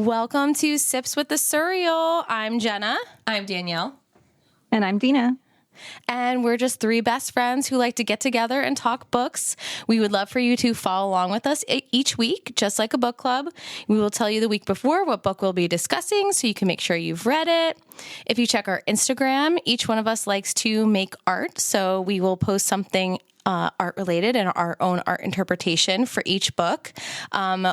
Welcome to Sips with the Suriel. I'm Jenna. I'm Danielle. And I'm Dina. And we're just three best friends who like to get together and talk books. We would love for you to follow along with us each week, just like a book club. We will tell you the week before what book we'll be discussing so you can make sure you've read it. If you check our Instagram, each one of us likes to make art. So we will post something art related and our own art interpretation for each book.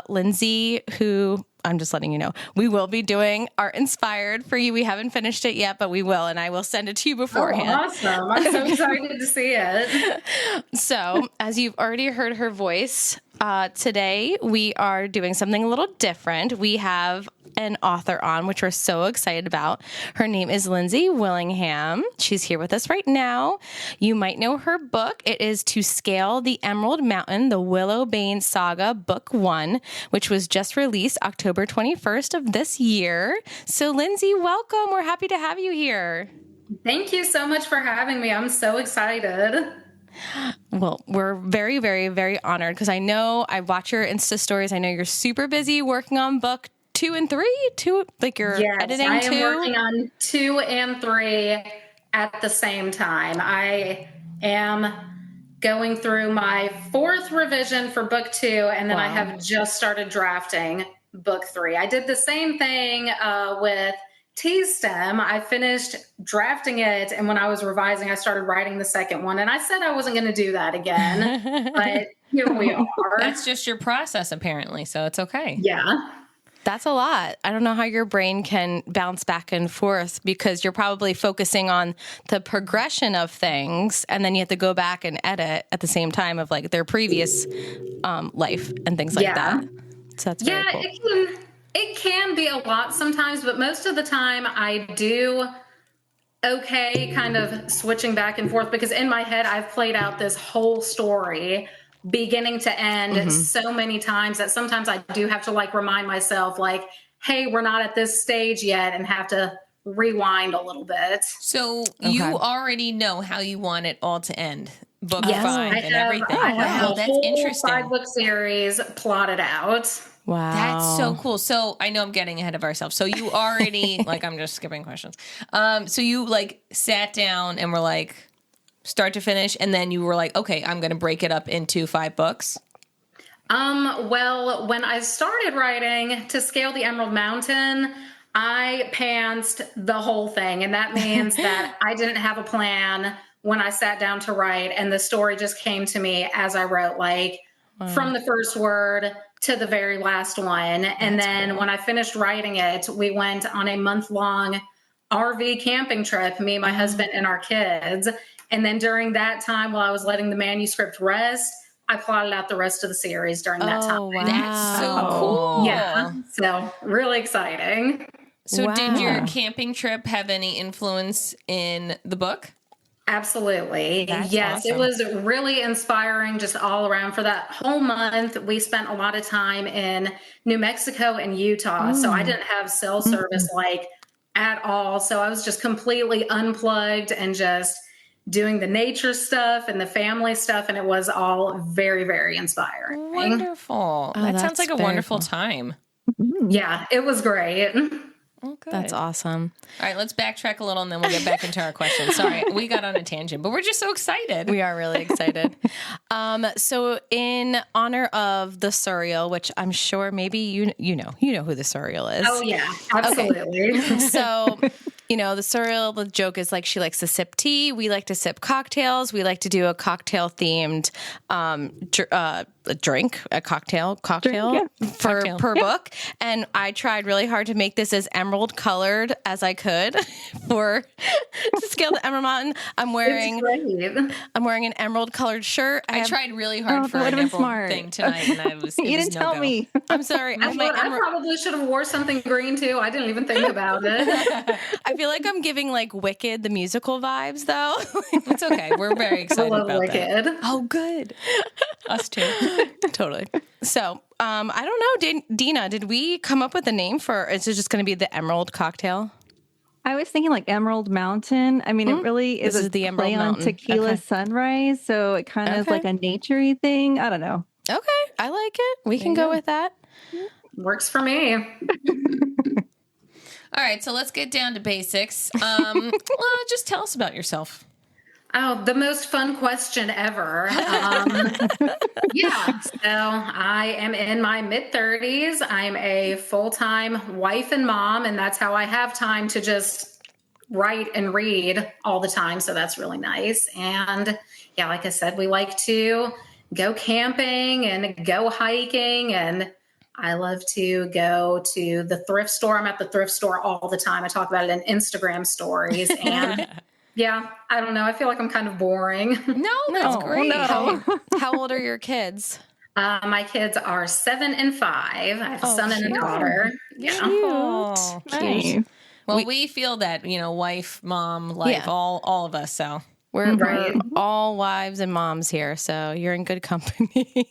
Lindsey, who I'm just letting you know, we will be doing art inspired for you. We haven't finished it yet, but we will, and I will send it to you beforehand. Oh, awesome. I'm so excited to see it. So, as you've already heard her voice, today we are doing something a little different. We have an author on, which we're so excited about. Her name is Lindsey Willingham. She's here with us right now. You might know her book. It is To Scale the Emerald Mountain, the Willow Bane Saga, Book 1, which was just released October 21st of this year. So, Lindsey, welcome. We're happy to have you here. Thank you so much for having me. I'm so excited. Well, we're very, very, very honored because I know I watch your Insta stories. I know you're super busy working on book 2 and 3. You're editing 2. I am working on 2 and 3 at the same time. I am going through my 4th revision for book 2, and then I have just started drafting book 3. I did the same thing with T-Stem. I finished drafting it, and when I was revising, I started writing the second one, and I said I wasn't going to do that again, but here we are. That's just your process, apparently, so it's okay. Yeah. That's a lot. I don't know how your brain can bounce back and forth because you're probably focusing on the progression of things, and then you have to go back and edit at the same time of like their previous life and things like that. So that's very cool. It can be a lot sometimes, but most of the time I do okay kind of switching back and forth because in my head I've played out this whole story beginning to end so many times that sometimes I do have to like remind myself like, hey, we're not at this stage yet and have to rewind a little bit. So you already know how you want it all to end. Book 5 and everything. Wow, that's interesting. 5-book series plotted out. Wow. That's so cool. So I know I'm getting ahead of ourselves. So you already, like, I'm just skipping questions. So you like sat down and were like, start to finish, and then you were like, okay, I'm going to break it up into 5 books. Well, when I started writing To Scale the Emerald Mountain, I pantsed the whole thing. And that means that I didn't have a plan when I sat down to write, and the story just came to me as I wrote, like from the first word to the very last one. And then when I finished writing it, we went on a month-long RV camping trip, me, my husband, and our kids. And then during that time, while I was letting the manuscript rest, I plotted out the rest of the series during that time. Wow. That's so cool. Yeah. So really exciting. So did your camping trip have any influence in the book? Absolutely. That's yes, awesome. It was really inspiring just all around. For that whole month, we spent a lot of time in New Mexico and Utah. So I didn't have cell service like at all. So I was just completely unplugged and just doing the nature stuff and the family stuff. And it was all very, very inspiring. Wonderful. That sounds like a wonderful time. Yeah, it was great. Oh, good. That's awesome. All right, let's backtrack a little and then we'll get back into our questions. Sorry, we got on a tangent, but we're just so excited. We are really excited. So in honor of the Suriel, which I'm sure maybe you know who the Suriel is. Oh, yeah, absolutely. Okay. So, the Suriel, the joke is like she likes to sip tea. We like to sip cocktails. We like to do a cocktail themed cocktail per book. And I tried really hard to make this as emerald colored as I could to scale the Emerald Mountain. I'm wearing an emerald colored shirt. I tried really hard for an emerald thing tonight, and you didn't tell me. I'm sorry. I probably should have wore something green too. I didn't even think about it. I feel like I'm giving like Wicked the musical vibes though. It's okay. We're very excited about Wicked. that. Oh, good. Us too. Totally. So, I don't know, Dina, did we come up with a name for, is it just going to be the Emerald Cocktail? I was thinking like Emerald Mountain. I mean, it really is the Emerald play on Mountain. Tequila Sunrise. So it kind of is like a nature-y thing. I don't know. Okay. I like it. We can go with that. Works for me. All right, so let's get down to basics. Well, just tell us about yourself. Oh, the most fun question ever. Yeah, so I am in my mid-30s. I'm a full-time wife and mom, and that's how I have time to just write and read all the time. So that's really nice. And yeah, like I said, we like to go camping and go hiking, and I love to go to the thrift store. I'm at the thrift store all the time. I talk about it in Instagram stories. And yeah, I don't know. I feel like I'm kind of boring. No, that's great. No. How old are your kids? My kids are 7 and 5. I have a son and a daughter. Yeah. Oh, Nice. well, we feel that, wife, mom, life, Yeah. all of us. So We're Right. all wives and moms here, so you're in good company.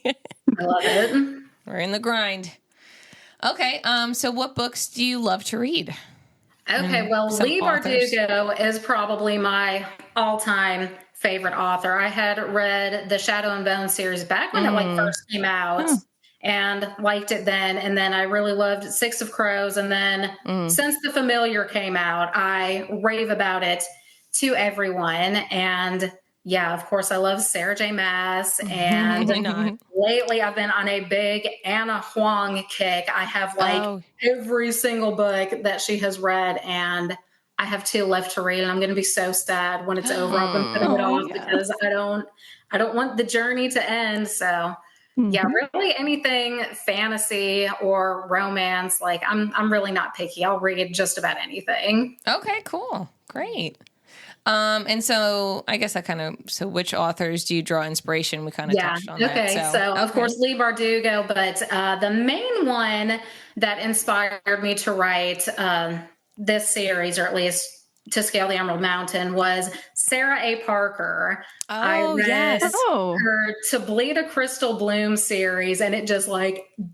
I love it. we're in the grind. Okay, so what books do you love to read? Okay, well, some Lee authors. Bardugo is probably my all-time favorite author. I had read the Shadow and Bone series back when it first came out and liked it then. And then I really loved Six of Crows. And then since The Familiar came out, I rave about it to everyone. And yeah, of course, I love Sarah J. Maas. And Why not? lately I've been on a big Anna Huang kick. I have every single book that she has read, and I have 2 left to read, and I'm going to be so sad when it's over. I've been putting it off because I don't want the journey to end. So yeah, really anything fantasy or romance, like I'm really not picky. I'll read just about anything. Okay, cool. Great. And so I guess so which authors do you draw inspiration? We kind of touched on that. Okay. So of course, Lee Bardugo, but the main one that inspired me to write this series, or at least to scale the Emerald Mountain, was Sarah A. Parker. I read her To Bleed a Crystal Bloom series, and it just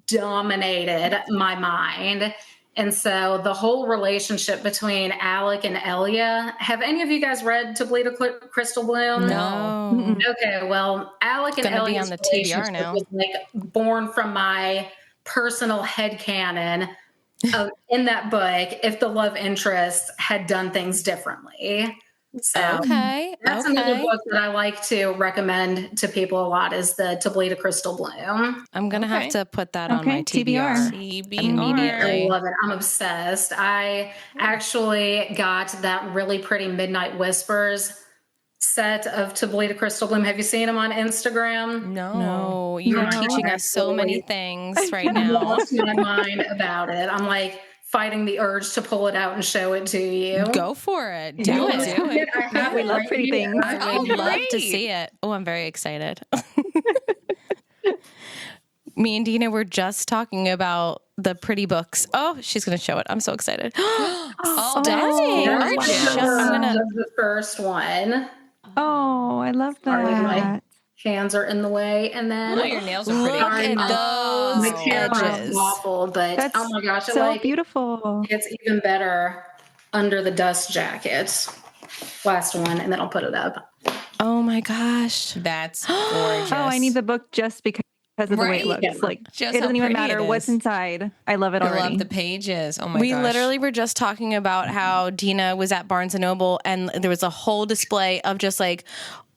dominated my mind. And so the whole relationship between Alec and Elia, have any of you guys read To Bleed a Crystal Bloom? No. Okay, well, Alec and Gonna be Elia's on the TBR relationship now. was born from my personal headcanon in that book if the love interest had done things differently. So that's another book that I like to recommend to people a lot, is the To Bleed a Crystal Bloom. I'm going to have to put that on my TBR. I love it. I'm obsessed. I actually got that really pretty Midnight Whispers set of To Bleed a Crystal Bloom. Have you seen them on Instagram? No, you're teaching us so many things right now. I lost my mind about it. I'm fighting the urge to pull it out and show it to you. Go for it. Do it. I have We love pretty things. I would love to see it. Oh, I'm very excited. Me and Dina were just talking about the pretty books. Oh, she's going to show it. I'm so excited. Oh, dang. That's I'm gonna- the first one. Oh, I love Sorry, that. my hands are in the way. And then your nails are pretty. Look at those my camera's edges. awful, but That's oh my gosh, so beautiful. it's even better under the dust jacket. Last one, and then I'll put it up. Oh my gosh. That's gorgeous. Oh, I need the book just because of the way it Right? looks. Just It doesn't how even pretty matter it what's is. inside. I love it I already. love the pages. Oh my We gosh. literally were just talking about how Dina was at Barnes & Noble, and there was a whole display of just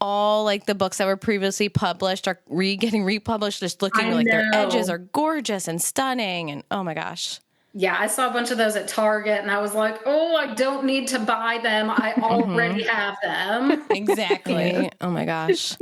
all the books that were previously published are getting republished, just looking their edges are gorgeous and stunning, and oh my gosh. Yeah, I saw a bunch of those at Target, and I was like, oh, I don't need to buy them. I already have them. Exactly. Right? Oh my gosh.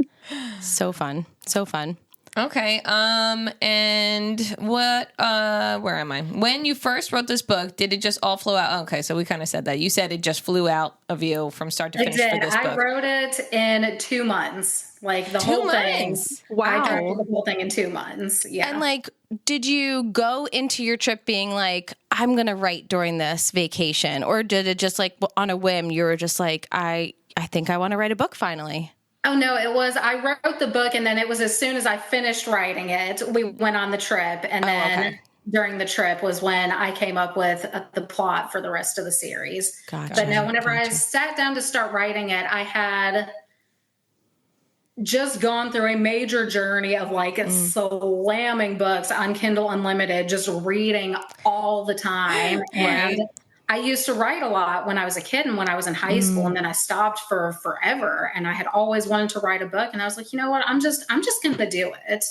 So fun. So fun. Okay. And what, where am I? When you first wrote this book, did it just all flow out? Okay. So we kind of said that. You said it just flew out of you from start to finish for this book. I wrote it in 2 months. The whole thing. Wow. I wrote the whole thing in 2 months. Yeah. And did you go into your trip being I'm going to write during this vacation? Or did it just on a whim, you were just I think I want to write a book finally? Oh, no, it was, I wrote the book, and then it was as soon as I finished writing it, we went on the trip. And then during the trip was when I came up with the plot for the rest of the series. Gotcha. But no, whenever I sat down to start writing it, I had just gone through a major journey of like slamming books on Kindle Unlimited, just reading all the time. And I used to write a lot when I was a kid and when I was in high school, and then I stopped for forever. And I had always wanted to write a book, and I was like, you know what? I'm just going to do it.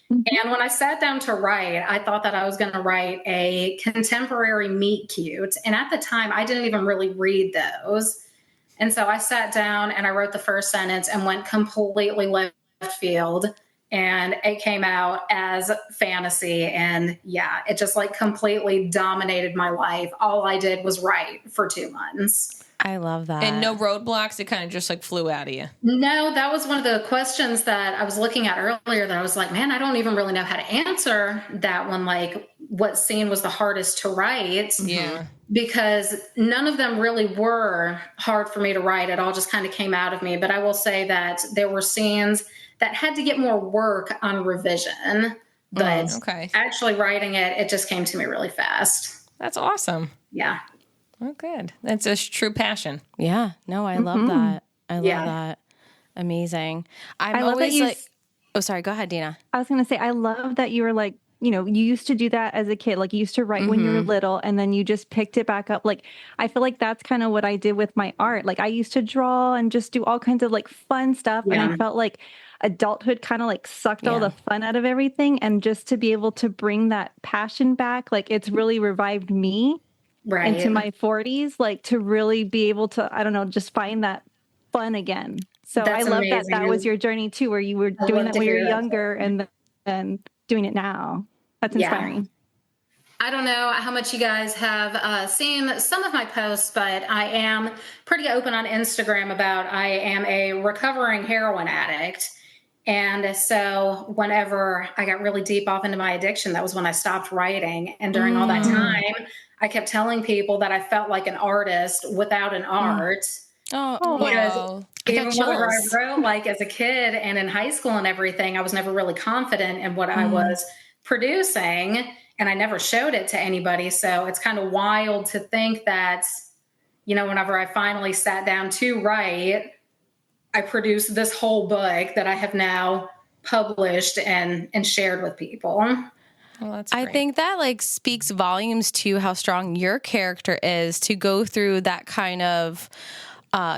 And when I sat down to write, I thought that I was going to write a contemporary meet cute. And at the time, I didn't even really read those. And so I sat down and I wrote the first sentence and went completely left field. And it came out as fantasy. And yeah, it just like completely dominated my life. All I did was write for 2 months. I love that. And no roadblocks. It kind of just like flew out of you. No, that was one of the questions that I was looking at earlier that I was like, man, I don't even really know how to answer that one. Like, what scene was the hardest to write? Yeah. Because none of them really were hard for me to write. It all just kind of came out of me. But I will say that there were scenes that had to get more work on revision. But actually writing it, it just came to me really fast. That's awesome. Yeah. Oh, good. That's a true passion. Yeah. No, I love that. I love that. Amazing. I'm always like, oh, sorry. Go ahead, Dina. I was going to say, I love that you were like, you know, you used to do that as a kid. Like you used to write when you were little and then you just picked it back up. Like, I feel like that's kind of what I did with my art. Like I used to draw and just do all kinds of like fun stuff. And I felt like adulthood kind of like sucked all the fun out of everything. And just to be able to bring that passion back, like it's really revived me into my 40s, like to really be able to, I don't know, just find that fun again. So That's I love amazing. that was your journey too, where you were doing that when you were younger and then doing it now. That's inspiring. I don't know how much you guys have seen some of my posts, but I am pretty open on Instagram about I am a recovering heroin addict. And so whenever I got really deep off into my addiction, that was when I stopped writing. And during all that time, I kept telling people that I felt like an artist without an art. Oh, because even whenever I wrote, like as a kid and in high school and everything, I was never really confident in what I was producing, and I never showed it to anybody. So it's kind of wild to think that, you know, whenever I finally sat down to write, I produced this whole book that I have now published and shared with people. Well, that's great. I think that like speaks volumes to how strong your character is to go through that kind of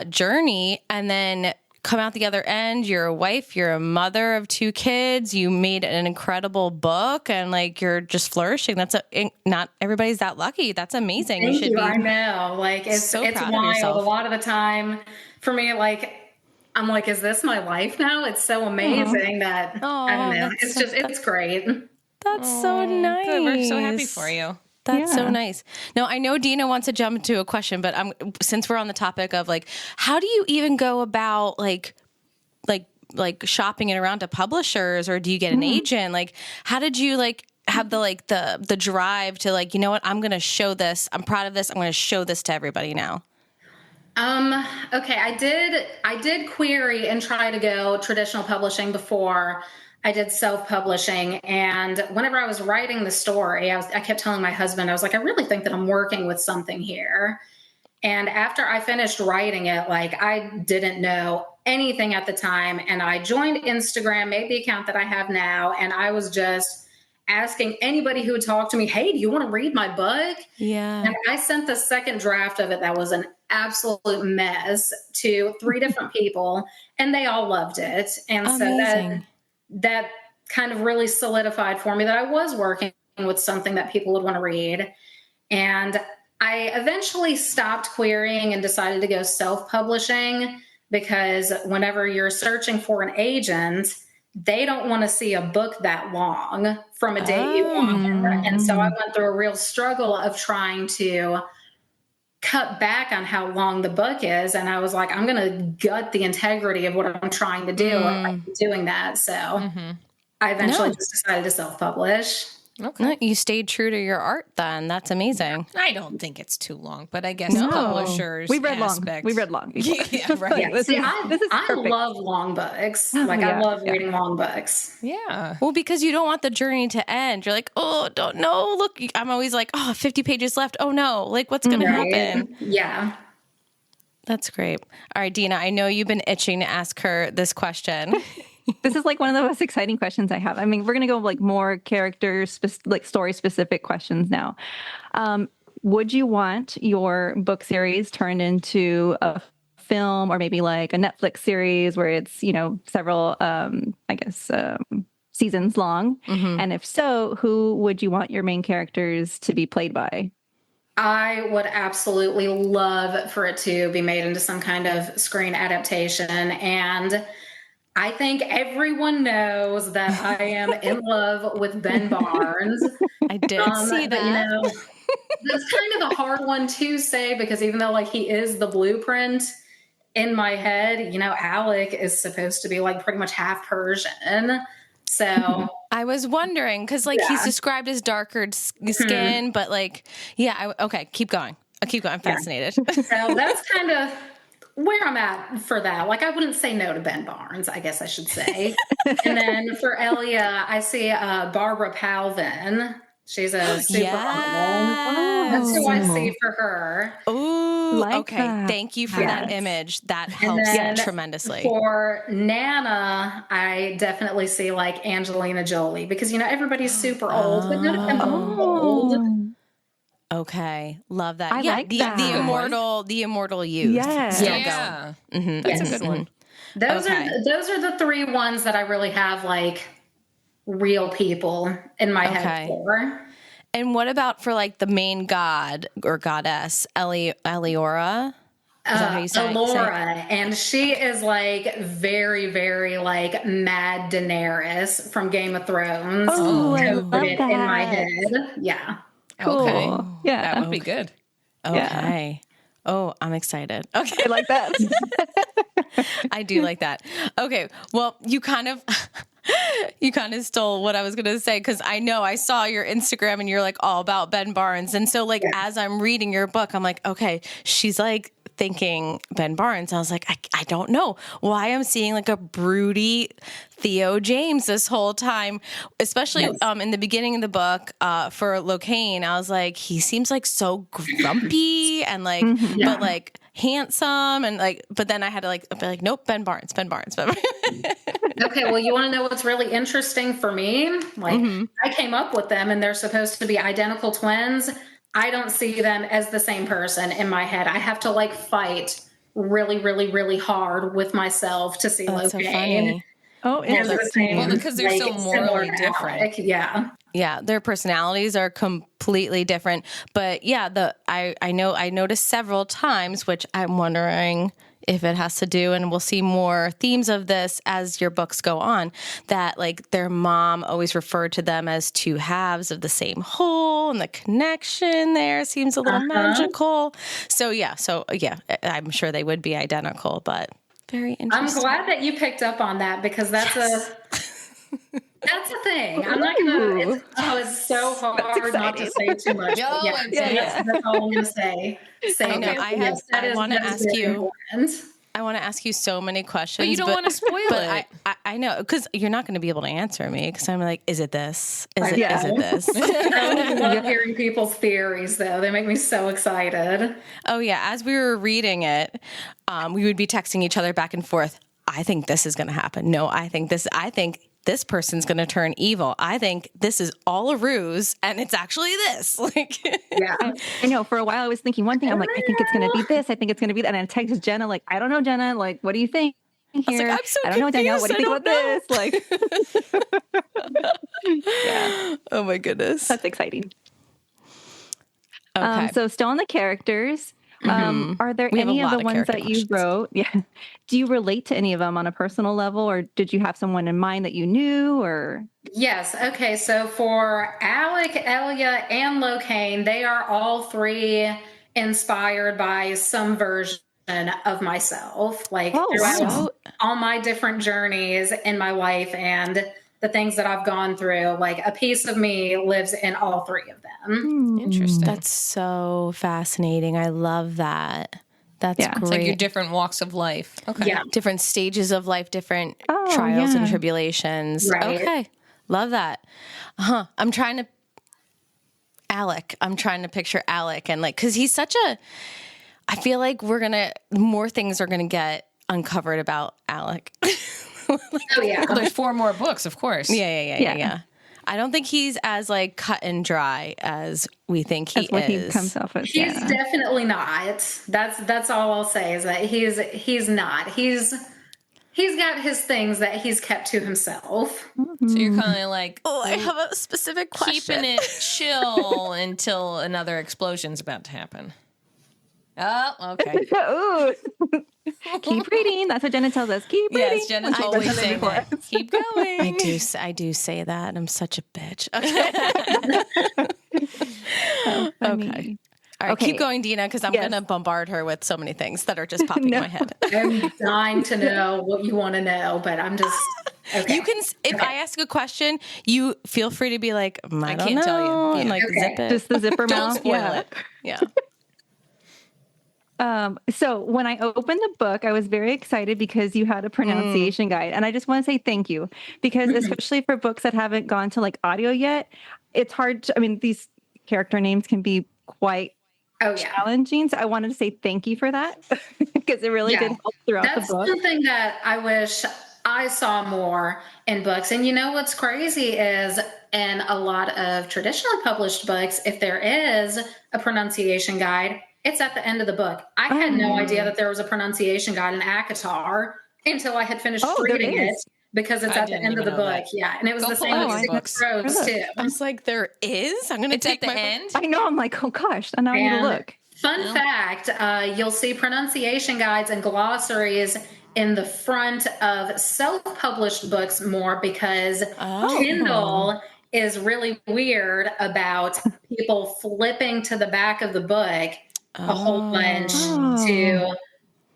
journey and then come out the other end. You're a wife, you're a mother of 2 kids, you made an incredible book, and like you're just flourishing. Not everybody's that lucky. That's amazing. Thank you. I know. Like it's wild. A lot of the time for me, like I'm like, is this my life now? It's so amazing that I don't know. It's just it's great. That's so nice. Good. We're so happy for you. That's so nice. Now, I know Dina wants to jump into a question, but since we're on the topic of like, how do you even go about like shopping it around to publishers, or do you get an agent? Like, how did you like have the drive to like, you know what, I'm going to show this. I'm proud of this. I'm going to show this to everybody now. Okay. I did query and try to go traditional publishing before I did self-publishing. And whenever I was writing the story, I kept telling my husband, I was like, I really think that I'm working with something here. And after I finished writing it, like I didn't know anything at the time. And I joined Instagram, made the account that I have now. And I was just asking anybody who would talk to me, hey, do you want to read my book? Yeah. And I sent the second draft of it that was an absolute mess to 3 different people, and they all loved it. And Amazing. So that kind of really solidified for me that I was working with something that people would want to read. And I eventually stopped querying and decided to go self-publishing, because whenever you're searching for an agent, they don't want to see a book that long from a debut author. And so I went through a real struggle of trying to cut back on how long the book is. And I was like, I'm going to gut the integrity of what I'm trying to do by doing that. So I eventually just decided to self-publish. Okay. No, you stayed true to your art then. That's amazing. I don't think it's too long, but I guess publishers we read aspect. long. We read long. Yeah, right. Yeah. This is I love long books. I love reading long books. Yeah. Well, because you don't want the journey to end. You're like, oh, don't know. Look, I'm always like, 50 pages left. Oh no. Like what's going to happen? Yeah. That's great. All right, Dina, I know you've been itching to ask her this question. This is like one of the most exciting questions I have. I mean, we're going to go like more like story specific questions now. Would you want your book series turned into a film or maybe like a Netflix series where it's, several, seasons long? Mm-hmm. And if so, who would you want your main characters to be played by? I would absolutely love for it to be made into some kind of screen adaptation. And I think everyone knows that I am in love with Ben Barnes. I did see that. But, that's kind of a hard one to say because even though like he is the blueprint in my head, Alec is supposed to be like pretty much half Persian. So I was wondering because like he's described as darker skin, but like, okay, keep going. I'll keep going. I'm fascinated. So that's kind of where I'm at for that. Like I wouldn't say no to Ben Barnes, I guess I should say. And then for Elia, I see Barbara Palvin. She's a supermodel. That's who I see for her. Ooh, like okay. That. Thank you for that image. That helps tremendously. For Nana, I definitely see like Angelina Jolie because everybody's super old, but none of them are old. Okay, love that. I like that. The immortal youth. Yes. Yeah. Mm-hmm. That's a good one. Those are the three ones that I really have like real people in my head for. And what about for like the main god or goddess, Eliora? Is that how you say Elora, and she is like very, very like mad Daenerys from Game of Thrones. Oh, I love that. In my head. Yeah. Cool. Okay. Yeah. That would be good. Okay. Yeah. Oh, I'm excited. Okay. I like that. I do like that. Okay. Well, you kind of stole what I was going to say because I saw your Instagram and you're like all about Ben Barnes. And so like as I'm reading your book, I'm like, okay, she's like thinking Ben Barnes. I was like, I don't know why I'm seeing like a broody Theo James this whole time, especially in the beginning of the book for Locaine. I was like, he seems like so grumpy and like, but like handsome and like, but then I had to like be like, nope, Ben Barnes. Okay, well, you want to know what's really interesting for me? Like, I came up with them and they're supposed to be identical twins. I don't see them as the same person in my head. I have to like fight really, really, really hard with myself to see Locaine. So funny. Oh, interesting. Well, because they're so morally different. Yeah. Yeah, their personalities are completely different. But yeah, I noticed several times, which I'm wondering if it has to do, and we'll see more themes of this as your books go on, that like their mom always referred to them as two halves of the same whole, and the connection there seems a little magical. So yeah, I'm sure they would be identical, but very interesting. I'm glad that you picked up on that because that's that's a thing. I'm not gonna. It's so hard not to say too much. That's all I'm gonna say. I know. I want to ask you. I want to ask you so many questions, but you don't want to spoil it. I know because you're not going to be able to answer me because I'm like, is it this? Is it this? I love hearing people's theories, though. They make me so excited. Oh yeah, as we were reading it, we would be texting each other back and forth. I think this is going to happen. No, I think this. I think this person's going to turn evil. I think this is all a ruse, and it's actually this. Like, yeah, I know. For a while, I was thinking one thing. I'm like, I think it's going to be this. I think it's going to be that. And I texted Jenna, like, I don't know, Jenna. Like, what do you think here? I was like, I'm so I don't know, Danielle. What do you think about this? Like, yeah. Oh my goodness, that's exciting. Okay. So still on the characters. Are there any of the ones that you wrote? Yeah. Do you relate to any of them on a personal level, or did you have someone in mind that you knew, or? Yes. Okay. So for Alec, Elia, and Locaine, they are all three inspired by some version of myself, like throughout all my different journeys in my life and the things that I've gone through. Like a piece of me lives in all three of them. Interesting. That's so fascinating. I love that. That's great. It's like your different walks of life. Okay. Yeah. Different stages of life, different trials and tribulations. Right. Okay. Love that. I'm trying to picture Alec and like, cause he's such a, I feel like more things are gonna get uncovered about Alec. Oh yeah. Well, there's 4 more books, of course. Yeah. I don't think he's as like cut and dry as we think he That's what is. he comes off as. He's definitely not. That's all I'll say is that he's not. He's got his things that he's kept to himself. So you're kind of like, Oh, I have a specific question. keeping it chill until another explosion's about to happen. Oh, okay. Ooh. Keep reading. That's what Jenna tells us. Keep reading. Yes, Jenna's always saying that. Keep going. I do say that. I'm such a bitch. Okay. Funny. All right, Okay. keep going, Dina, because I'm Yes. going to bombard her with so many things that are just popping in my head. I'm dying to know what you want to know, but I'm just okay. You can, if I ask a question, you feel free to be like, I don't can't tell you. know, and Yeah. like Okay. zip it. Just the zipper Don't mouth. spoil Yeah. it. Yeah. So when I opened the book, I was very excited because you had a pronunciation guide. And I just want to say thank you because especially for books that haven't gone to like audio yet, it's hard to, I mean, these character names can be quite Oh yeah. challenging. So I wanted to say thank you for that because it really Yeah. did help throughout That's the book. something that I wish I saw more in books. And you know what's crazy is in a lot of traditionally published books, if there is a pronunciation guide, it's at the end of the book. I had no idea that there was a pronunciation guide in ACOTAR until I had finished Oh, there reading it is. because it's I at the didn't end of the even know book. that. Yeah. And it was Go the pull same out with your Six books. Crows too. I was like, there is? I'm going to It's take at the my end. I know. I'm like, oh gosh, and now I need to And look. Fun fact, you'll see pronunciation guides and glossaries in the front of self-published books more because Kindle is really weird about people flipping to the back of the book a whole bunch to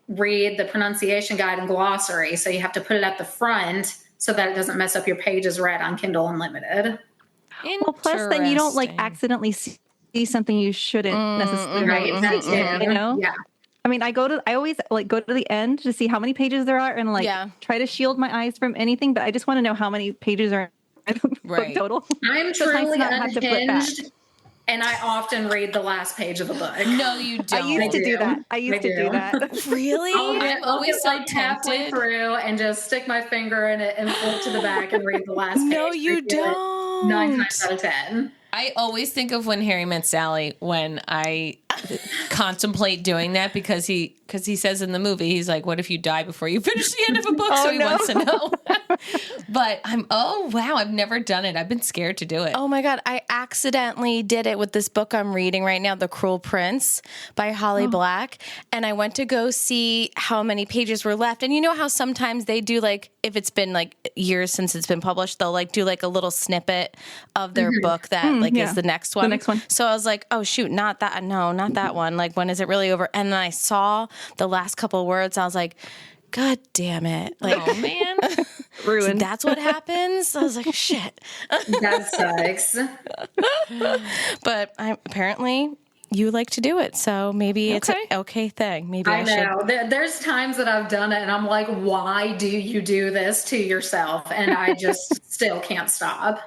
read the pronunciation guide and glossary. So you have to put it at the front so that it doesn't mess up your pages read on Kindle Unlimited. Well, plus then you don't like Interesting. accidentally see something you shouldn't necessarily Right. That see, too. you know? Yeah. I mean, I always like go to the end to see how many pages there are and like try to shield my eyes from anything, but I just want to know how many pages are in the book Right. total. I'm So it's nice to truly not have to flip back. unhinged, and I often read the last page of a book. No, you don't. I used to do. do that. I used to do that. Really? I'm always get, so like halfway tempted. through and just stick my finger in it and flip to the back and read the last page. No, I you do it don't. 9 times out of 10. I always think of When Harry Met Sally when I contemplate doing that because he says in the movie, he's like, what if you die before you finish the end of a book? So he wants to know. But wow, I've never done it. I've been scared to do it. Oh my God, I accidentally did it with this book I'm reading right now, The Cruel Prince by Holly Black. And I went to go see how many pages were left. And you know how sometimes they do like, if it's been like years since it's been published, they'll like do like a little snippet of their book that is the next one. The next one. So I was like, oh shoot, not that. No, not that one. Like, when is it really over? And then I saw the last couple of words. I was like, God damn it. Like, Oh, man. Ruined. that's what happens. I was like, shit. That sucks. But apparently you like to do it. So maybe it's an okay thing. Maybe I I should. know. There's times that I've done it and I'm like, why do you do this to yourself? And I just still can't stop.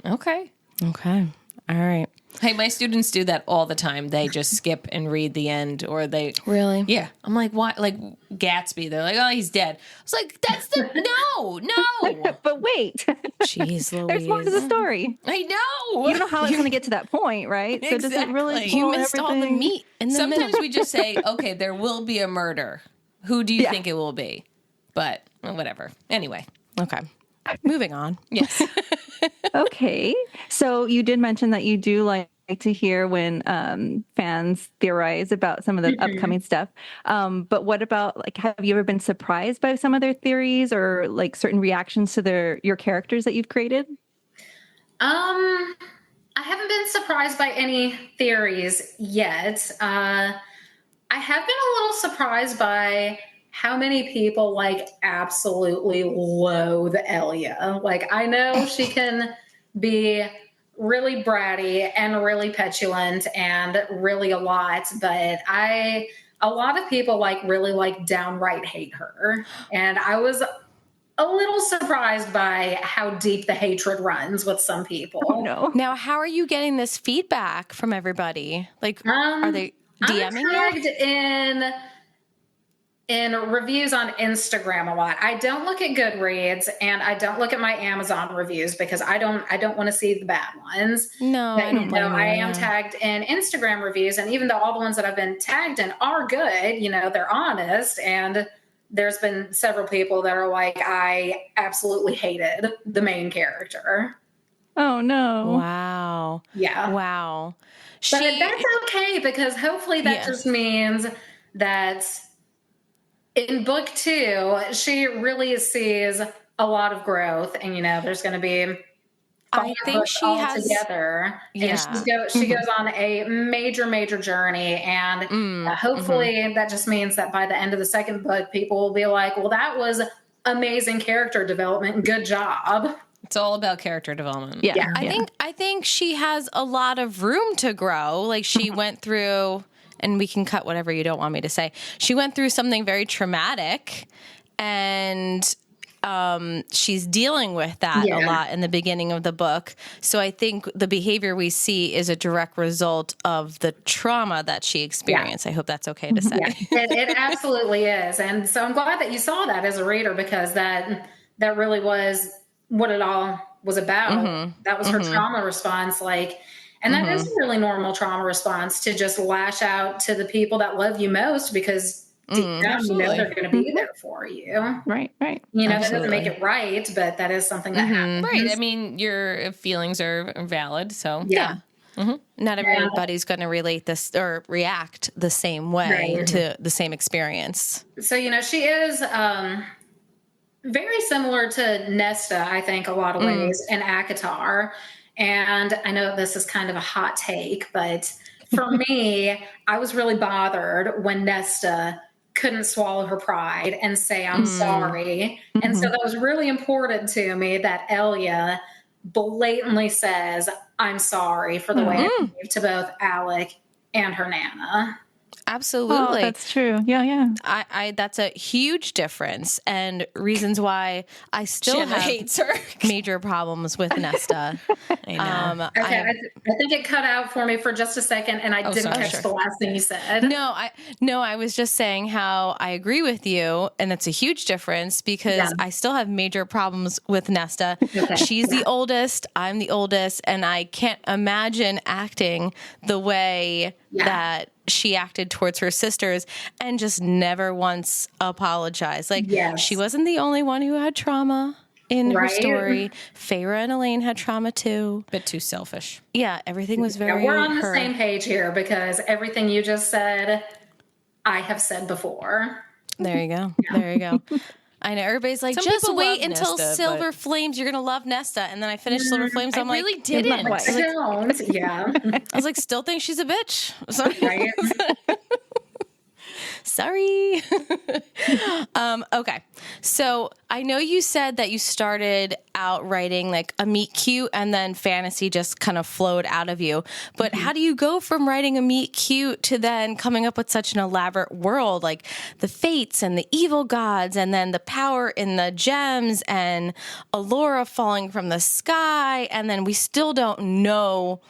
Okay. Okay. All right. Hey, my students do that all the time. They just skip and read the end, or they Really? Yeah. I'm like, why? Like Gatsby, they're like, oh, he's dead. I was like, that's the no. But wait, Jeez Louise. there's more to the story. I know. You don't know how it's going to get to that point, right? So it doesn't really Exactly. You spoil missed all the everything. meat in the Sometimes middle. we just say, okay, there will be a murder. Who do you think it will be? But whatever. Anyway. Okay. Moving on. Yes. Okay. So you did mention that you do like to hear when fans theorize about some of the upcoming stuff. But what about like, have you ever been surprised by some of their theories or like certain reactions to your characters that you've created? I haven't been surprised by any theories yet. I have been a little surprised by how many people like absolutely loathe Elia. Like, I know she can be really bratty and really petulant and really a lot, but a lot of people like really like downright hate her. And I was a little surprised by how deep the hatred runs with some people. Oh, no. Now, how are you getting this feedback from everybody? Like, are they DMing I'm you? tagged in reviews on Instagram a lot. I don't look at Goodreads and I don't look at my Amazon reviews because I don't want to see the bad ones. No, But, I don't blame you. I am Yeah. tagged in Instagram reviews, and even though all the ones that I've been tagged in are good, they're honest, and there's been several people that are like, I absolutely hated the main character. Oh no. Wow. Yeah. Wow. But that's okay, because hopefully that Yeah. just means that in book 2, she really sees a lot of growth, and there's going to be I think she all has together. Yeah. And she goes on a major journey, and hopefully that just means that by the end of the second book, people will be like, well, that was amazing character development. Good job. It's all about character development. Yeah. I think she has a lot of room to grow. Like she went through, and we can cut whatever you don't want me to say. She went through something very traumatic, and she's dealing with that a lot in the beginning of the book. So I think the behavior we see is a direct result of the trauma that she experienced. I hope that's okay to say. Yeah, it absolutely is. And so I'm glad that you saw that as a reader, because that really was what it all was about. That was her trauma response. And that is a really normal trauma response, to just lash out to the people that love you most, because deep down, they're going to be there for you. Right. That doesn't make it right, but that is something that happens. Right. I mean, your feelings are valid. So Yeah. Not everybody's going to relate this or react the same way to the same experience. So, she is very similar to Nesta, I think, a lot of ways, and Akatar. And I know this is kind of a hot take, but for me, I was really bothered when Nesta couldn't swallow her pride and say, I'm sorry. And so that was really important to me that Elia blatantly says, I'm sorry for the way I behaved to both Alec and her Nana. Absolutely. Oh, that's true. Yeah. I that's a huge difference, and reasons why I still Jenna have hates her. major problems with Nesta. I know. Okay, I think it cut out for me for just a second, and I didn't catch the last thing you said. No, I was just saying how I agree with you, and it's a huge difference because I still have major problems with Nesta. Okay. She's the oldest, I'm the oldest, and I can't imagine acting the way that she acted towards her sisters, and just never once apologized. She wasn't the only one who had trauma in her story. Feyre and Elaine had trauma too. Bit too selfish. Yeah, everything was very we're on the same page here, because everything you just said, I have said before. There you go. There you go. I know everybody's like, Some just people wait love until Nesta, Silver Flames. You're gonna love Nesta, and then I finished Silver Flames. So I'm like, really didn't. I was like, still think she's a bitch. Sorry. Right? Sorry. Okay. So I know you said that you started out writing like a meet cute, and then fantasy just kind of flowed out of you. But how do you go from writing a meet cute to then coming up with such an elaborate world, like the fates and the evil gods, and then the power in the gems, and Allura falling from the sky, and then we still don't know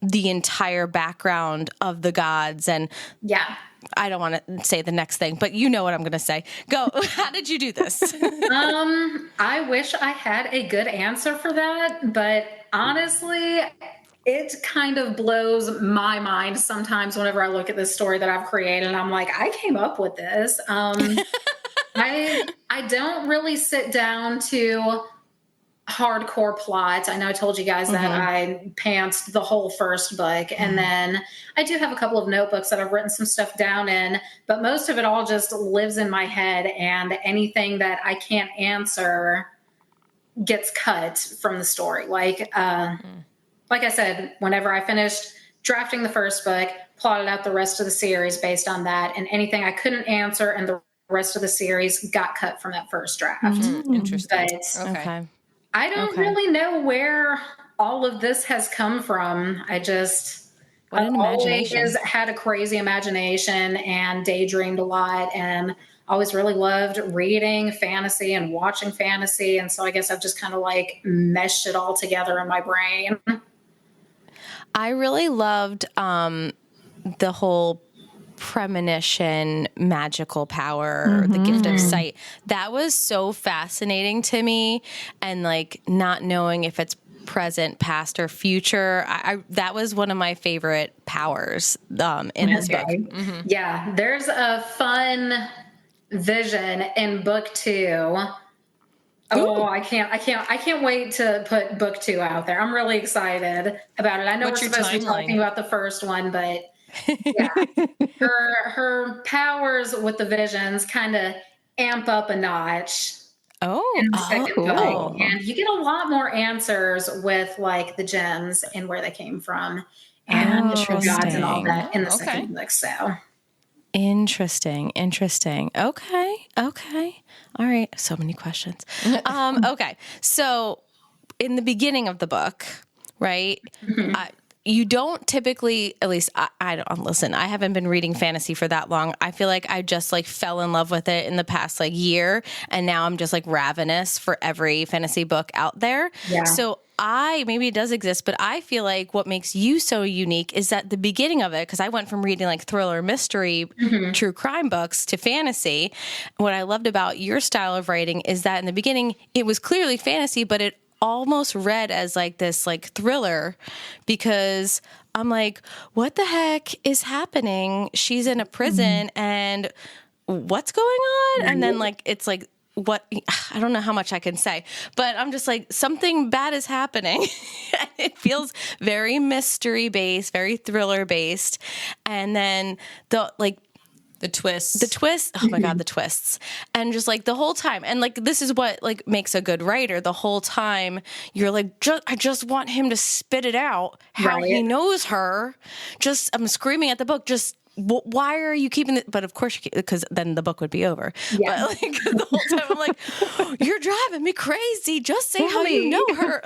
the entire background of the gods? And I don't want to say the next thing, but you know what I'm going to say. Go. How did you do this? I wish I had a good answer for that, but honestly, it kind of blows my mind sometimes whenever I look at this story that I've created, and I'm like, I came up with this. I don't really sit down to hardcore plots. I know I told you guys that I pantsed the whole first book, and then I do have a couple of notebooks that I've written some stuff down in, but most of it all just lives in my head, and anything that I can't answer gets cut from the story. Like I said, whenever I finished drafting the first book, plotted out the rest of the series based on that, and anything I couldn't answer and the rest of the series got cut from that first draft. Interesting. But Okay. I don't really know where all of this has come from. I've always had a crazy imagination and daydreamed a lot, and always really loved reading fantasy and watching fantasy. And so I guess I've just kind of like meshed it all together in my brain. I really loved the whole premonition, magical power, the gift of sight. That was so fascinating to me. And like not knowing if it's present, past, or future. That was one of my favorite powers in this book. Yeah, there's a fun vision in book 2. Oh, I can't wait to put book 2 out there. I'm really excited about it. I know What's we're your supposed to be timeline? talking about the first one, but yeah, her powers with the visions kind of amp up a notch in the second book, and you get a lot more answers with like the gems and where they came from, and the true gods and all that in the second book. So interesting. Okay. All right. So many questions. Okay. So in the beginning of the book, right? You don't typically, at least I don't listen. I haven't been reading fantasy for that long. I feel like I just like fell in love with it in the past like year, and now I'm just like ravenous for every fantasy book out there. Yeah. So maybe it does exist, but I feel like what makes you so unique is that the beginning of it, because I went from reading like thriller, mystery, true crime books to fantasy. What I loved about your style of writing is that in the beginning it was clearly fantasy, but it almost read as like this like thriller, because I'm like, what the heck is happening? She's in a prison and what's going on? And then like, it's like, what, I don't know how much I can say, but I'm just like, something bad is happening. It feels very mystery based, very thriller based. And then the twists. Oh my God, the twists. And just like the whole time. And like, this is what like makes a good writer. The whole time you're like, I just want him to spit it out how he knows her. I'm screaming at the book. Why are you keeping it? But of course, because then the book would be over. Yeah. But like the whole time I'm like, you're driving me crazy. Just say how you know her.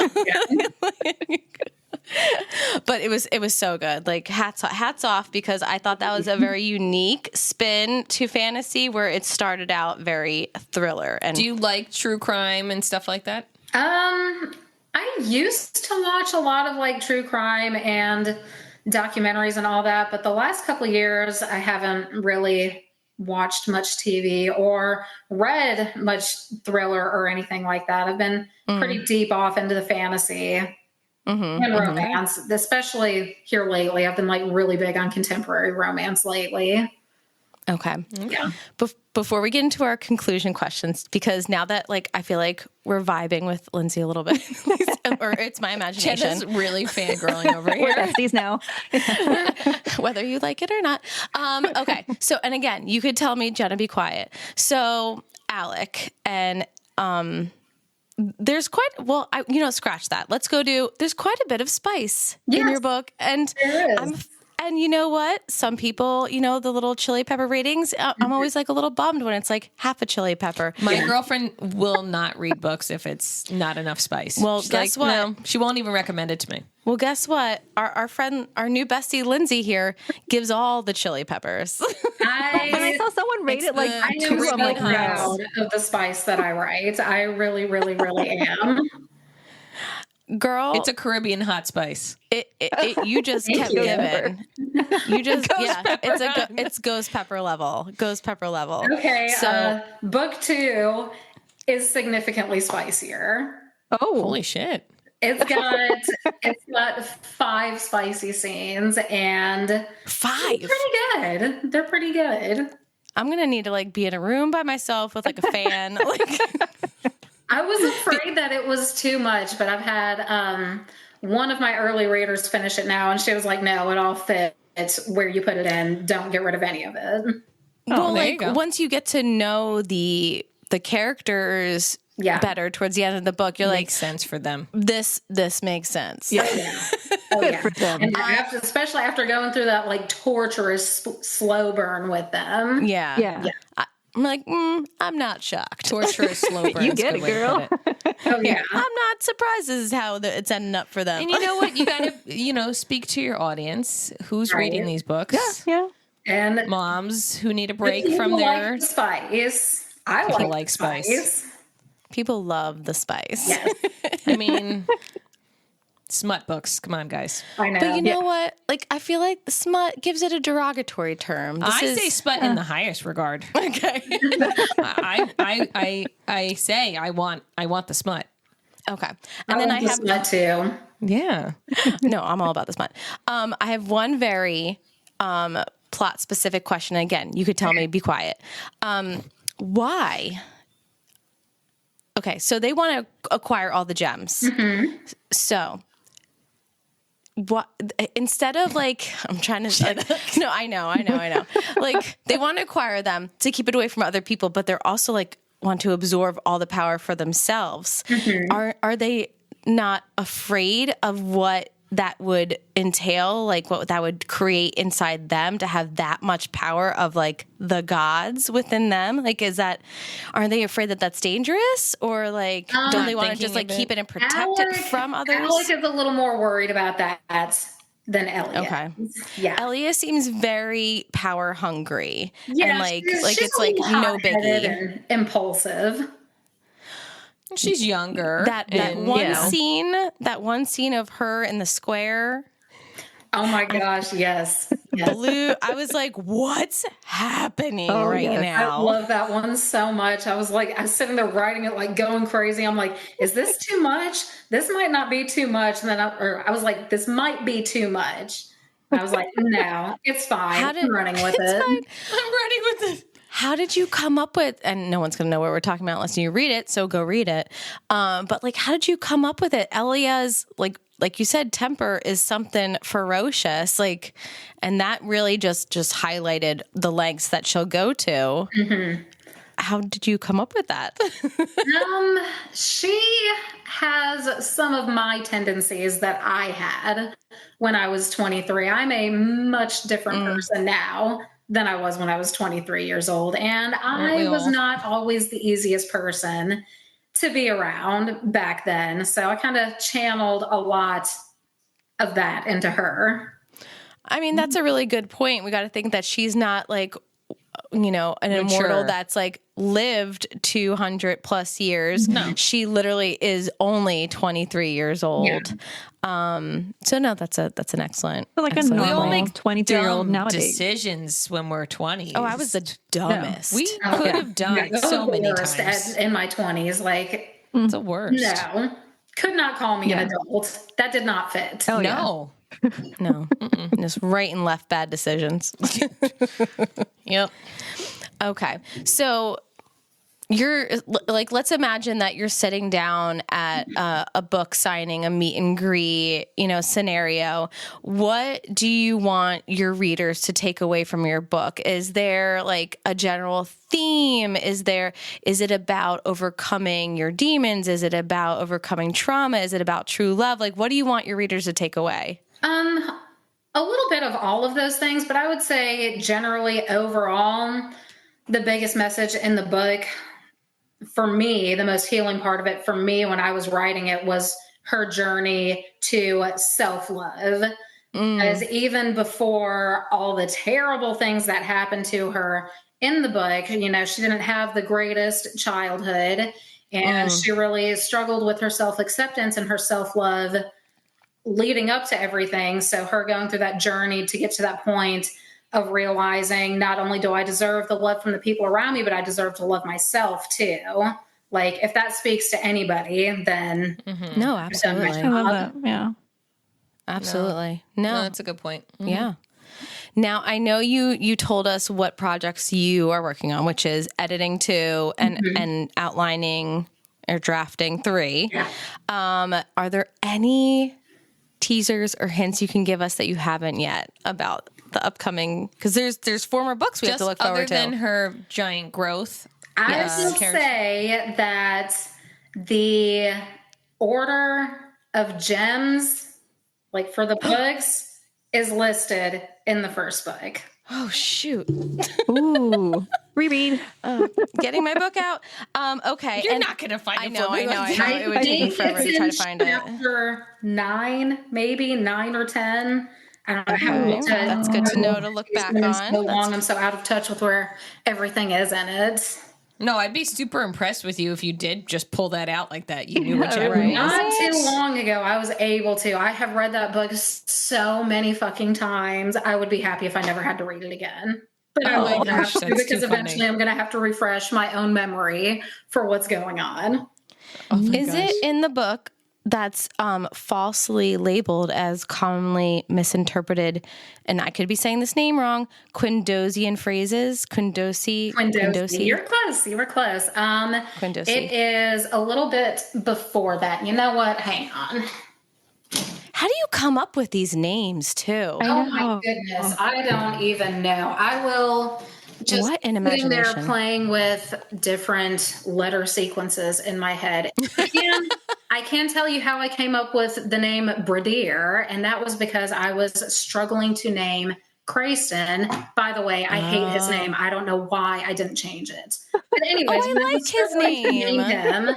But it was so good. Like hats off, because I thought that was a very unique spin to fantasy, where it started out very thriller. And do you like true crime and stuff like that? I used to watch a lot of like true crime and documentaries and all that, but the last couple of years I haven't really watched much TV or read much thriller or anything like that. I've been pretty deep off into the fantasy and romance, especially here lately. I've been like really big on contemporary romance lately. Okay. Yeah. Before we get into our conclusion questions, because now that like I feel like we're vibing with Lindsey a little bit, or it's my imagination. Jenna's really fangirling over here. We're besties now. Whether you like it or not. Okay. So, and again, you could tell me, Jenna, be quiet. So, Alec, and there's scratch that. Let's go there's quite a bit of spice in your book. And and you know what? Some people, the little chili pepper ratings, I'm always like a little bummed when it's like half a chili pepper. My girlfriend will not read books if it's not enough spice. Well, She's guess like, what? No, she won't even recommend it to me. Well, guess what? Our friend, our new bestie, Lindsey here, gives all the chili peppers. I saw someone rate it like I am so proud of the spice that I write. I really, really, really am. Girl, it's a Caribbean hot spice. You just kept giving. You just it's ghost pepper level. Ghost pepper level. Okay. So book 2 is significantly spicier. Oh, holy shit! It's got 5 spicy scenes, and 5. They're pretty good. I'm gonna need to like be in a room by myself with like a fan. I was afraid that it was too much, but I've had one of my early readers finish it now, and she was like, no, it all fits where you put it in. Don't get rid of any of it. Well, like once you get to know the characters better towards the end of the book, you're makes sense for them. This makes sense. Yeah. Oh, yeah. For them. And especially after going through that like torturous slow burn with them. Yeah. I'm like, I'm not shocked. Torturous slow burn. You get it, girl. Oh, yeah. I'm not surprised this is how it's ending up for them. And you know what? You got to, speak to your audience. Who's reading these books? Yeah. And moms who need a break from their like spice. I like spice. People love the spice. Yes. I mean, Smut books. Come on, guys. I know. But you know what? Like, I feel like the smut gives it a derogatory term. I say smut in the highest regard. Okay. I say I want the smut. Okay. And then I have smut too. Yeah. no, I'm all about the smut. I have one very plot specific question. Again, you could tell me, be quiet. Why? Okay, so they want to acquire all the gems. Mm-hmm. So, what instead of like, I'm trying to. No, I know. Like they want to acquire them to keep it away from other people, but they're also like want to absorb all the power for themselves. Mm-hmm. Are they not afraid of what that would entail, like what that would create inside them to have that much power of like the gods within them? Like, aren't they afraid that that's dangerous, or like don't they want to just like keep it and protect it from others? Alec is a little more worried about that than Elia. Okay. Yeah. Elia seems very power hungry. Yeah, and like she's it's like no biggie. And impulsive. She's younger. That one scene of her in the square. Oh my gosh, yes. Blue. I was like, what's happening now? I love that one so much. I was sitting there writing it, like going crazy. I'm like, is this too much? This might not be too much. And then I was like, this might be too much. And I was like, no, it's fine. I'm running with it. I'm running with it. How did you come up with, and no one's going to know what we're talking about unless you read it, so go read it. But like, how did you come up with it? Elia's, like you said, temper is something ferocious, like, and that really just highlighted the lengths that she'll go to. Mm-hmm. How did you come up with that? She has some of my tendencies that I had when I was 23. I'm a much different person now than I was when I was 23 years old. And I was not always the easiest person to be around back then. So I kind of channeled a lot of that into her. I mean, that's a really good point. We got to think that she's not like, an immortal that's like lived 200 plus years. No. She literally is only 23 years old. Yeah. So no, that's an excellent. Like a normal 23-year-old nowadays. Decisions when we're 20s. Oh, I was the dumbest. No. We could have done so many times in my 20s. Like it's the worst. No, could not call me an adult. That did not fit. Oh no. No, just right and left bad decisions. Yep. Okay. So you're like, let's imagine that you're sitting down at a book signing, a meet and greet, scenario. What do you want your readers to take away from your book? Is there like a general theme? Is it about overcoming your demons? Is it about overcoming trauma? Is it about true love? Like, what do you want your readers to take away? A little bit of all of those things, but I would say generally overall, the biggest message in the book for me, the most healing part of it for me when I was writing it was her journey to self-love. Because even before all the terrible things that happened to her in the book, she didn't have the greatest childhood, and she really struggled with her self-acceptance and her self-love leading up to everything. So her going through that journey to get to that point of realizing not only do I deserve the love from the people around me, but I deserve to love myself too. Like if that speaks to anybody, then no, absolutely. I love that. Yeah, absolutely. No, that's a good point. Mm-hmm. Yeah. Now I know you told us what projects you are working on, which is editing 2 and outlining or drafting 3. Yeah. Are there any teasers or hints you can give us that you haven't yet about the upcoming? Because there's former books we have to look forward to. Other than her giant growth, I will say that the order of gems, like for the books, is listed in the first book. Oh shoot! Ooh, reread. Getting my book out. Okay, you're not gonna find it. I know. It would take me forever to try to find it. Chapter 9, maybe 9 or 10. I don't know how. That's good to know to look back on. So long, I'm so out of touch with where everything is in it. No, I'd be super impressed with you if you did just pull that out like that. You knew what you Right. Not too long ago, I was able to. I have read that book so many fucking times. I would be happy if I never had to read it again. But I my won't have gosh, to that's because too funny. eventually I'm going to have to refresh my own memory for what's going on. Oh my Is gosh. it in the book that's falsely labeled as commonly misinterpreted, and I could be saying this name wrong, Quindosian phrases? Quindosi? You're close. You were close. Quindosi. It is a little bit before that. You know what? Hang on. How do you come up with these names, too? Oh my goodness. I don't even know. I will just What an sitting there imagination. playing with different letter sequences in my head. I can tell you how I came up with the name Bradier, and that was because I was struggling to name Crayston. By the way, I hate his name. I don't know why I didn't change it. But anyways, I when I like was his struggling to name. name him,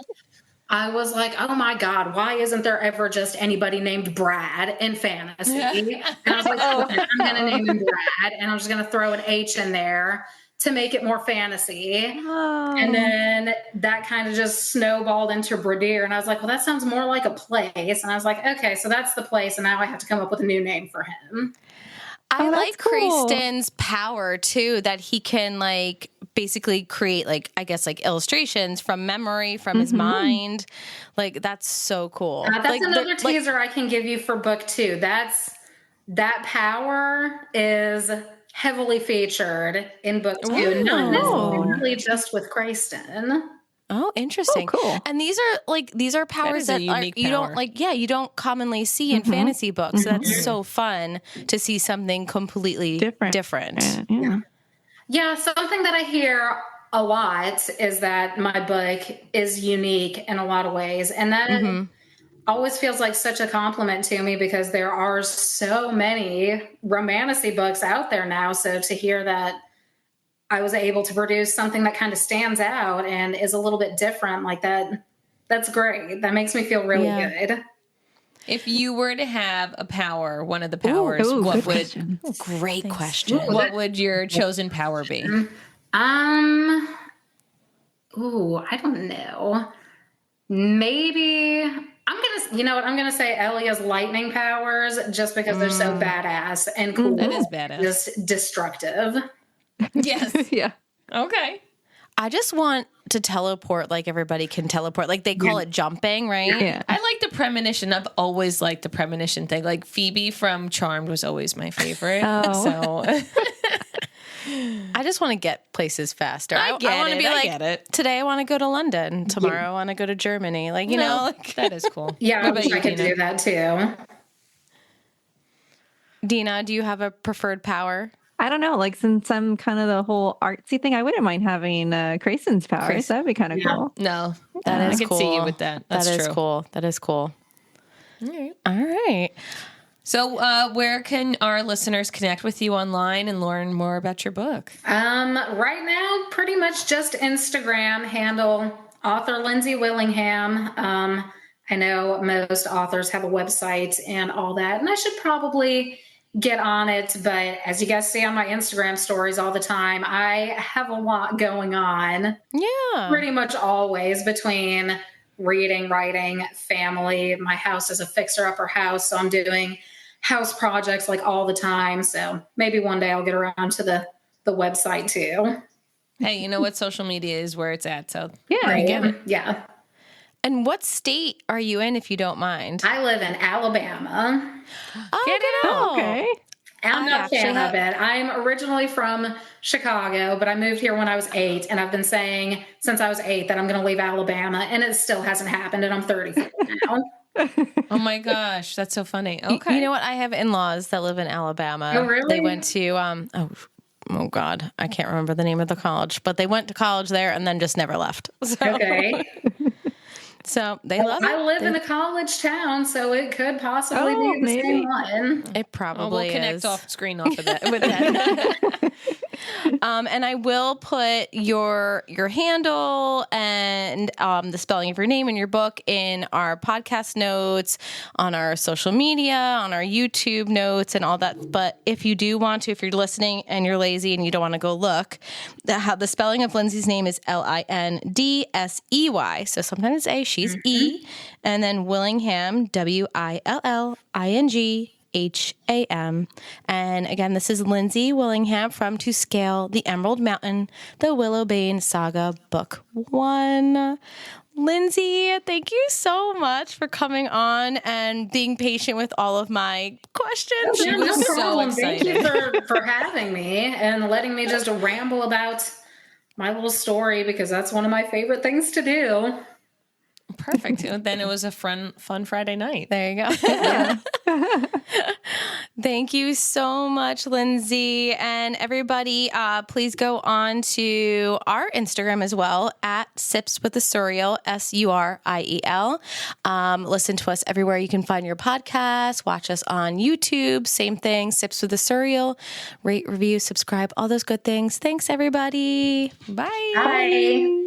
I was like, oh my God, why isn't there ever just anybody named Brad in fantasy? And I was like, okay, I'm going to name him Brad, and I'm just going to throw an H in there to make it more fantasy. Oh. And then that kind of just snowballed into Bradier. And I was like, well, that sounds more like a place. And I was like, okay, so that's the place. And now I have to come up with a new name for him. I that's like cool. Crayston's power, too, that he can, like, basically create, like, I guess, like, illustrations from memory, from his mind. Like, that's so cool. That's like, another teaser I can give you for book 2. That power is heavily featured in book 2, not necessarily just with Crayston. Oh, interesting. Oh, cool. And these are powers is a that are, unique you power. don't like, you don't commonly see in fantasy books. So that's so fun to see something completely different. Yeah. Something that I hear a lot is that my book is unique in a lot of ways. And that always feels like such a compliment to me because there are so many romantasy books out there now. So to hear that I was able to produce something that kind of stands out and is a little bit different like that, that's great. That makes me feel really good. If you were to have a power, one of the powers, what would Great question. what would your chosen power be? I don't know. Maybe I'm gonna say Elia's lightning powers just because they're so badass and cool. That is badass. Just destructive. Yes. Yeah. Okay. I just want to teleport like everybody can teleport. Like they call it jumping, right? Yeah. I like the premonition. I've always liked the premonition thing. Like Phoebe from Charmed was always my favorite. So I just want to get places faster. I get want to it. be I like, get it. today I want to go to London. Tomorrow I want to go to Germany. Like, you know, like, that is cool. Yeah, I What wish about I you, could Dina? do that too. Dina, do you have a preferred power? I don't know. Like, since I'm kind of the whole artsy thing, I wouldn't mind having Crayston's powers. That'd be kind of cool. No, That is I could cool. see you with that. That's That is true. cool. That is cool. All right. All right. So, where can our listeners connect with you online and learn more about your book? Right now, pretty much just Instagram handle author Lindsey Willingham. I know most authors have a website and all that, and I should probably get on it. But as you guys see on my Instagram stories all the time, I have a lot going on. Yeah. Pretty much always between reading, writing, family. My house is a fixer-upper house, so I'm doing house projects like all the time. So maybe one day I'll get around to the website too. Hey, you know what? Social media is where it's at. So Right? Yeah. And what state are you in, if you don't mind? I live in Alabama. Oh, Get get out. out. Okay. I'm I not a actually fan have- of it. I'm originally from Chicago, but I moved here when I was 8, and I've been saying since I was 8 that I'm going to leave Alabama, and it still hasn't happened, and I'm 34 now. Oh my gosh, that's so funny. Okay. You know what? I have in-laws that live in Alabama. Oh, really? They went to, oh God, I can't remember the name of the college, but they went to college there and then just never left. So, Okay. so they love it. I live in a college town, so it could possibly be the maybe. same one. It Oh, probably we'll connect is. off screen off of that with that. And I will put your handle and the spelling of your name in your book in our podcast notes, on our social media, on our YouTube notes, and all that. But if you do want to, if you're listening and you're lazy and you don't want to go look, the spelling of Lindsey's name is Lindsey. So sometimes it's A, she's E, and then Willingham, Willingham. And again, this is Lindsey Willingham from To Scale the Emerald Mountain, the Willowbane Saga, Book 1. Lindsey, thank you so much for coming on and being patient with all of my questions. She was so excited. Thank you for having me and letting me just ramble about my little story, because that's one of my favorite things to do. Perfect. Then it was a fun Friday night. There you go. Thank you so much, Lindsey. And everybody, please go on to our Instagram as well, at Sips with the Suriel, Suriel. Listen to us everywhere you can find your podcast. Watch us on YouTube. Same thing, Sips with the Suriel. Rate, review, subscribe, all those good things. Thanks, everybody. Bye. Bye.